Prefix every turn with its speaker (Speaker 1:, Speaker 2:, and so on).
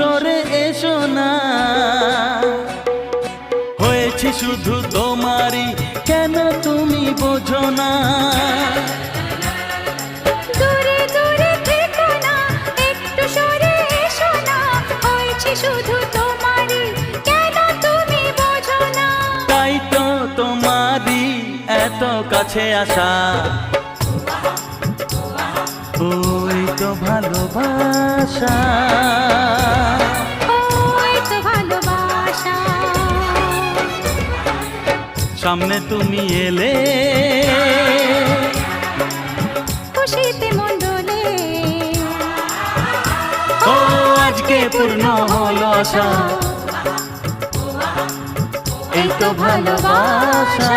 Speaker 1: সরে এসো না, হয়েছি শুধু তোমারই, কেন তুমি বোঝো না?
Speaker 2: দূরে দূরে থেকো না, একটু সরে এসো না, হয়েছে শুধু তোমারই, কেন তুমি বোঝো না?
Speaker 1: তাই তো তোমারই এত কাছে আসা, ওই তো ভালোবাসা,
Speaker 2: ওই তো ভালোবাসা।
Speaker 1: সামনে তুমি এলে
Speaker 2: খুশিতে মন দোলে,
Speaker 1: ও আজকে পূর্ণ হলো আশা, এই তো ভালোবাসা।